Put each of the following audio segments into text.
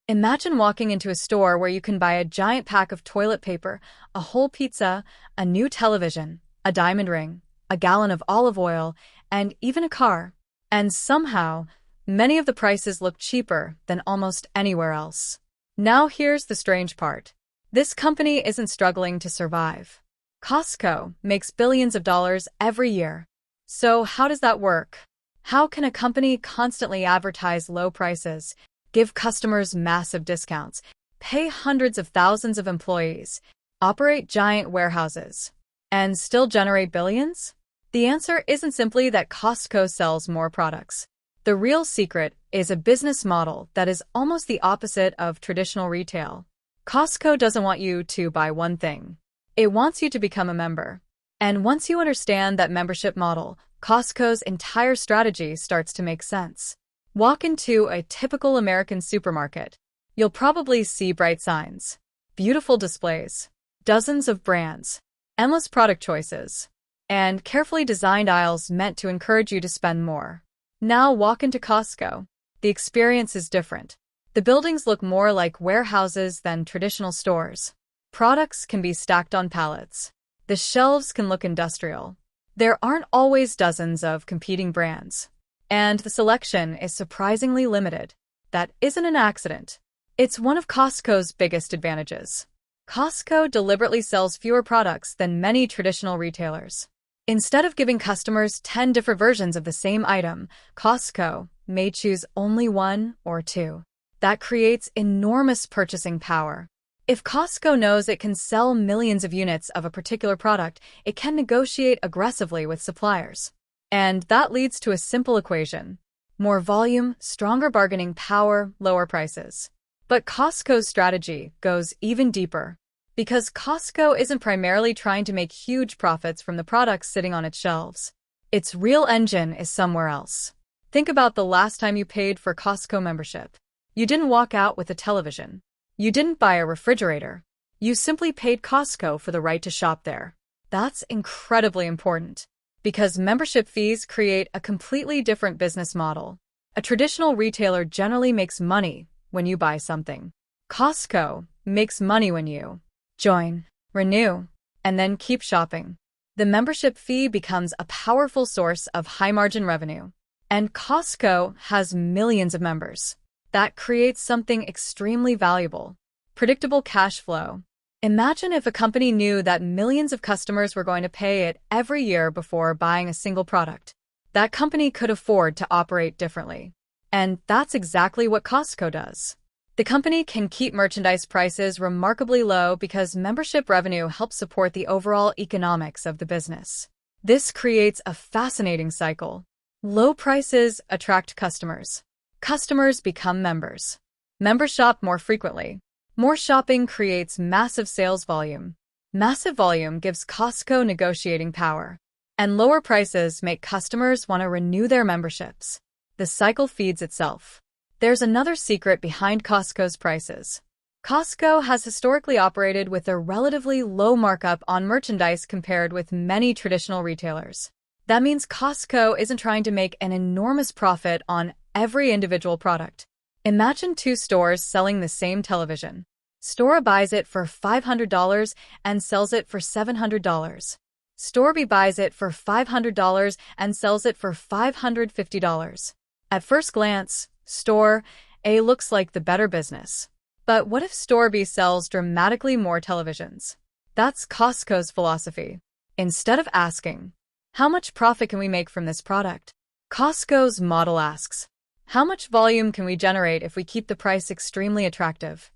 Imagine walking into a store where you can buy a giant pack of toilet paper, a whole pizza, a new television, a diamond ring, a gallon of olive oil, and even a car. And somehow, many of the prices look cheaper than almost anywhere else. Now here's the strange part. This company isn't struggling to survive. Costco makes billions of dollars every year. So how does that work? How can a company constantly advertise low prices, give customers massive discounts, pay hundreds of thousands of employees, operate giant warehouses, and still generate billions? The answer isn't simply that Costco sells more products. The real secret is a business model that is almost the opposite of traditional retail. Costco doesn't want you to buy one thing. It wants you to become a member. And once you understand that membership model, Costco's entire strategy starts to make sense. Walk into a typical American supermarket. You'll probably see bright signs, beautiful displays, dozens of brands, endless product choices, and carefully designed aisles meant to encourage you to spend more. Now walk into Costco. The experience is different. The buildings look more like warehouses than traditional stores. Products can be stacked on pallets. The shelves can look industrial. There aren't always dozens of competing brands. And the selection is surprisingly limited. That isn't an accident. It's one of Costco's biggest advantages. Costco deliberately sells fewer products than many traditional retailers. Instead of giving customers 10 different versions of the same item, Costco may choose only one or two. That creates enormous purchasing power. If Costco knows it can sell millions of units of a particular product, it can negotiate aggressively with suppliers. And that leads to a simple equation. More volume, stronger bargaining power, lower prices. But Costco's strategy goes even deeper. Because Costco isn't primarily trying to make huge profits from the products sitting on its shelves. Its real engine is somewhere else. Think about the last time you paid for Costco membership. You didn't walk out with a television. You didn't buy a refrigerator. You simply paid Costco for the right to shop there. That's incredibly important. Because membership fees create a completely different business model. A traditional retailer generally makes money when you buy something. Costco makes money when you join, renew, and then keep shopping. The membership fee becomes a powerful source of high-margin revenue. And Costco has millions of members. That creates something extremely valuable. Predictable cash flow. Imagine if a company knew that millions of customers were going to pay it every year before buying a single product. That company could afford to operate differently. And that's exactly what Costco does. The company can keep merchandise prices remarkably low because membership revenue helps support the overall economics of the business. This creates a fascinating cycle. Low prices attract customers. Customers become members. Members shop more frequently. More shopping creates massive sales volume. Massive volume gives Costco negotiating power. And lower prices make customers want to renew their memberships. The cycle feeds itself. There's another secret behind Costco's prices. Costco has historically operated with a relatively low markup on merchandise compared with many traditional retailers. That means Costco isn't trying to make an enormous profit on every individual product. Imagine two stores selling the same television. Store A buys it for $500 and sells it for $700. Store B buys it for $500 and sells it for $550. At first glance, Store A looks like the better business. But what if Store B sells dramatically more televisions? That's Costco's philosophy. Instead of asking, how much profit can we make from this product? Costco's model asks, how much volume can we generate if we keep the price extremely attractive?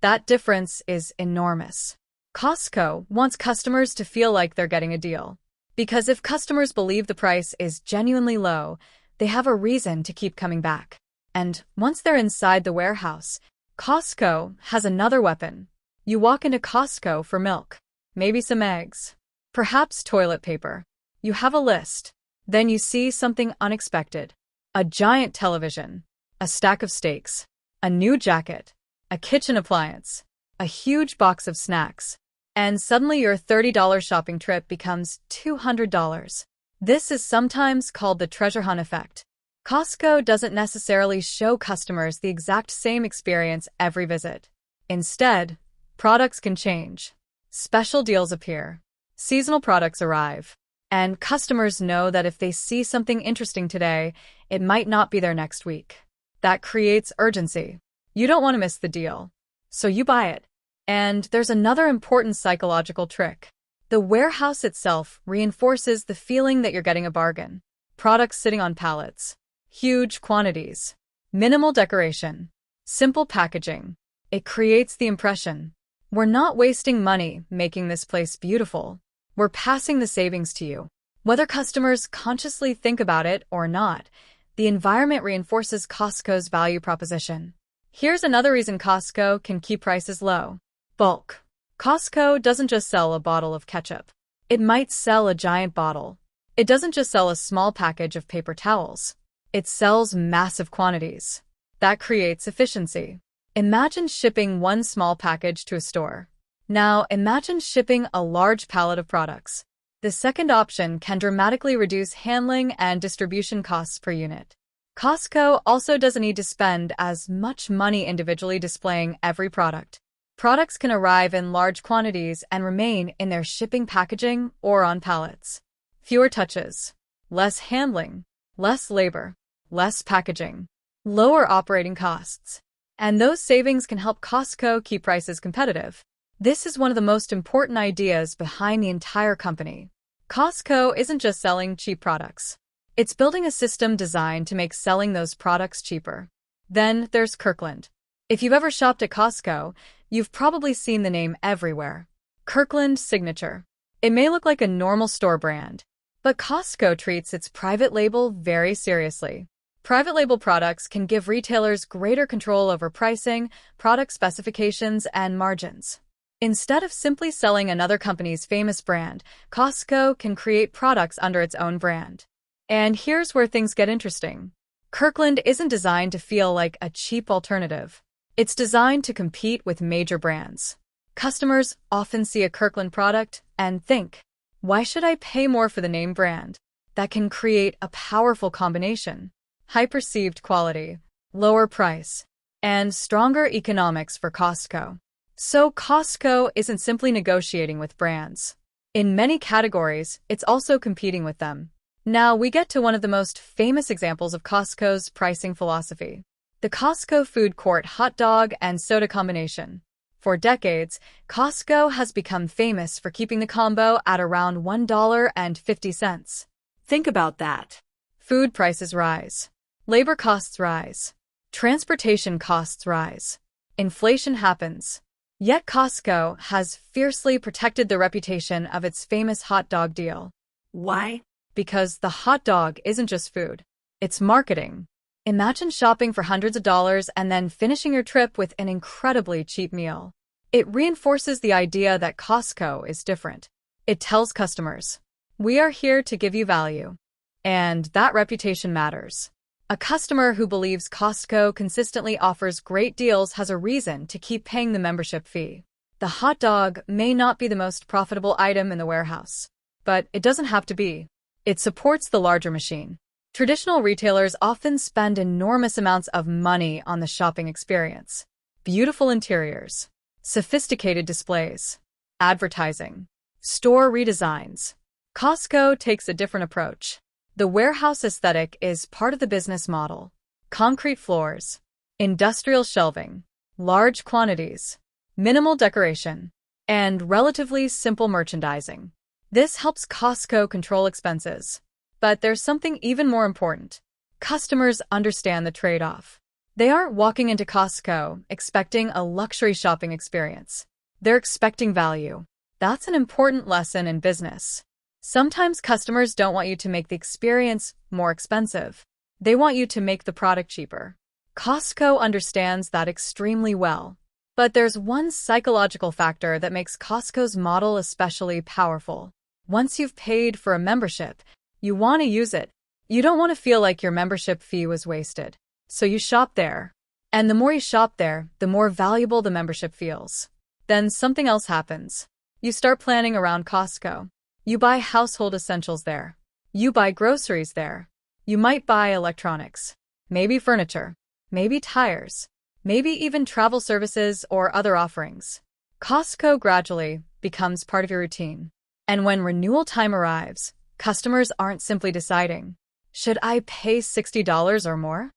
That difference is enormous. Costco wants customers to feel like they're getting a deal. Because if customers believe the price is genuinely low, they have a reason to keep coming back. And once they're inside the warehouse, Costco has another weapon. You walk into Costco for milk, maybe some eggs, perhaps toilet paper. You have a list. Then you see something unexpected. A giant television, a stack of steaks, a new jacket, a kitchen appliance, a huge box of snacks, and suddenly your $30 shopping trip becomes $200. This is sometimes called the treasure hunt effect. Costco doesn't necessarily show customers the exact same experience every visit. Instead, products can change. Special deals appear. Seasonal products arrive. And customers know that if they see something interesting today, it might not be there next week. That creates urgency. You don't want to miss the deal, so you buy it. And there's another important psychological trick. The warehouse itself reinforces the feeling that you're getting a bargain. Products sitting on pallets. Huge quantities. Minimal decoration. Simple packaging. It creates the impression. We're not wasting money making this place beautiful. We're passing the savings to you. Whether customers consciously think about it or not, the environment reinforces Costco's value proposition. Here's another reason Costco can keep prices low. Bulk. Costco doesn't just sell a bottle of ketchup. It might sell a giant bottle. It doesn't just sell a small package of paper towels. It sells massive quantities. That creates efficiency. Imagine shipping one small package to a store. Now, imagine shipping a large pallet of products. The second option can dramatically reduce handling and distribution costs per unit. Costco also doesn't need to spend as much money individually displaying every product. Products can arrive in large quantities and remain in their shipping packaging or on pallets. Fewer touches. Less handling. Less labor. Less packaging. Lower operating costs. And those savings can help Costco keep prices competitive. This is one of the most important ideas behind the entire company. Costco isn't just selling cheap products. It's building a system designed to make selling those products cheaper. Then there's Kirkland. If you've ever shopped at Costco, you've probably seen the name everywhere. Kirkland Signature. It may look like a normal store brand, but Costco treats its private label very seriously. Private label products can give retailers greater control over pricing, product specifications, and margins. Instead of simply selling another company's famous brand, Costco can create products under its own brand. And here's where things get interesting. Kirkland isn't designed to feel like a cheap alternative. It's designed to compete with major brands. Customers often see a Kirkland product and think, why should I pay more for the name brand? That can create a powerful combination. High perceived quality, lower price, and stronger economics for Costco. So Costco isn't simply negotiating with brands. In many categories, it's also competing with them. Now we get to one of the most famous examples of Costco's pricing philosophy. The Costco food court hot dog and soda combination. For decades, Costco has become famous for keeping the combo at around $1.50. Think about that. Food prices rise. Labor costs rise. Transportation costs rise. Inflation happens. Yet Costco has fiercely protected the reputation of its famous hot dog deal. Why? Because the hot dog isn't just food. It's marketing. Imagine shopping for hundreds of dollars and then finishing your trip with an incredibly cheap meal. It reinforces the idea that Costco is different. It tells customers, we are here to give you value. And that reputation matters. A customer who believes Costco consistently offers great deals has a reason to keep paying the membership fee. The hot dog may not be the most profitable item in the warehouse, but it doesn't have to be. It supports the larger machine. Traditional retailers often spend enormous amounts of money on the shopping experience. Beautiful interiors, sophisticated displays, advertising, store redesigns. Costco takes a different approach. The warehouse aesthetic is part of the business model. Concrete floors, industrial shelving, large quantities, minimal decoration, and relatively simple merchandising. This helps Costco control expenses. But there's something even more important. Customers understand the trade-off. They aren't walking into Costco expecting a luxury shopping experience. They're expecting value. That's an important lesson in business. Sometimes customers don't want you to make the experience more expensive. They want you to make the product cheaper. Costco understands that extremely well. But there's one psychological factor that makes Costco's model especially powerful. Once you've paid for a membership, you want to use it. You don't want to feel like your membership fee was wasted. So you shop there. And the more you shop there, the more valuable the membership feels. Then something else happens. You start planning around Costco. You buy household essentials there. You buy groceries there. You might buy electronics, maybe furniture, maybe tires, maybe even travel services or other offerings. Costco gradually becomes part of your routine. And when renewal time arrives, customers aren't simply deciding, should I pay $60 or more?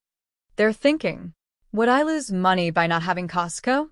They're thinking, would I lose money by not having Costco?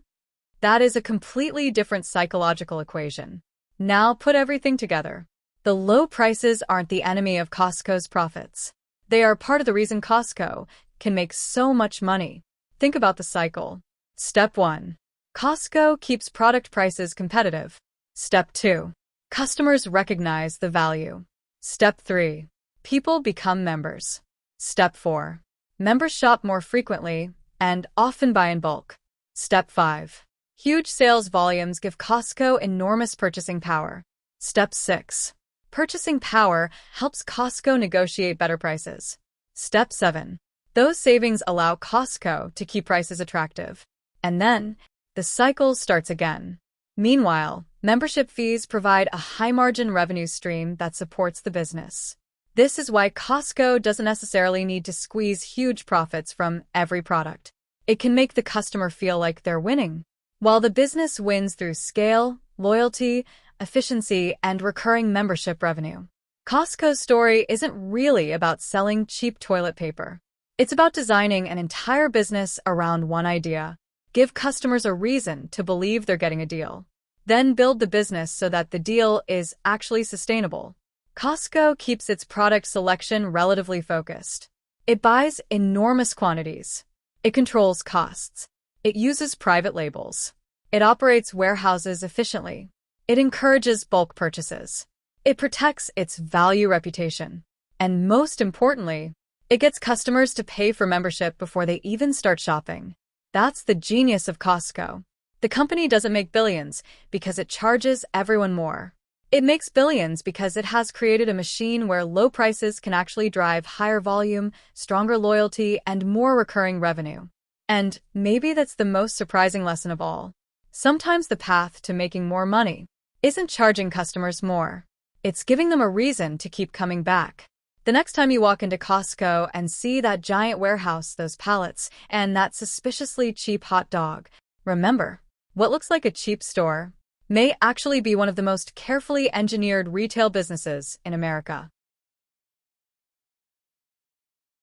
That is a completely different psychological equation. Now put everything together. The low prices aren't the enemy of Costco's profits. They are part of the reason Costco can make so much money. Think about the cycle. Step 1. Costco keeps product prices competitive. Step 2. Customers recognize the value. Step 3. People become members. Step 4. Members shop more frequently and often buy in bulk. Step 5. Huge sales volumes give Costco enormous purchasing power. Step 6. Purchasing power helps Costco negotiate better prices. Step 7. Those savings allow Costco to keep prices attractive. And then, the cycle starts again. Meanwhile, membership fees provide a high-margin revenue stream that supports the business. This is why Costco doesn't necessarily need to squeeze huge profits from every product. It can make the customer feel like they're winning, while the business wins through scale, loyalty, efficiency, and recurring membership revenue. Costco's story isn't really about selling cheap toilet paper. It's about designing an entire business around one idea. Give customers a reason to believe they're getting a deal. Then build the business so that the deal is actually sustainable. Costco keeps its product selection relatively focused. It buys enormous quantities. It controls costs. It uses private labels. It operates warehouses efficiently. It encourages bulk purchases. It protects its value reputation. And most importantly, it gets customers to pay for membership before they even start shopping. That's the genius of Costco. The company doesn't make billions because it charges everyone more. It makes billions because it has created a machine where low prices can actually drive higher volume, stronger loyalty, and more recurring revenue. And maybe that's the most surprising lesson of all. Sometimes the path to making more money isn't charging customers more. It's giving them a reason to keep coming back. The next time you walk into Costco and see that giant warehouse, those pallets, and that suspiciously cheap hot dog, remember, what looks like a cheap store may actually be one of the most carefully engineered retail businesses in America.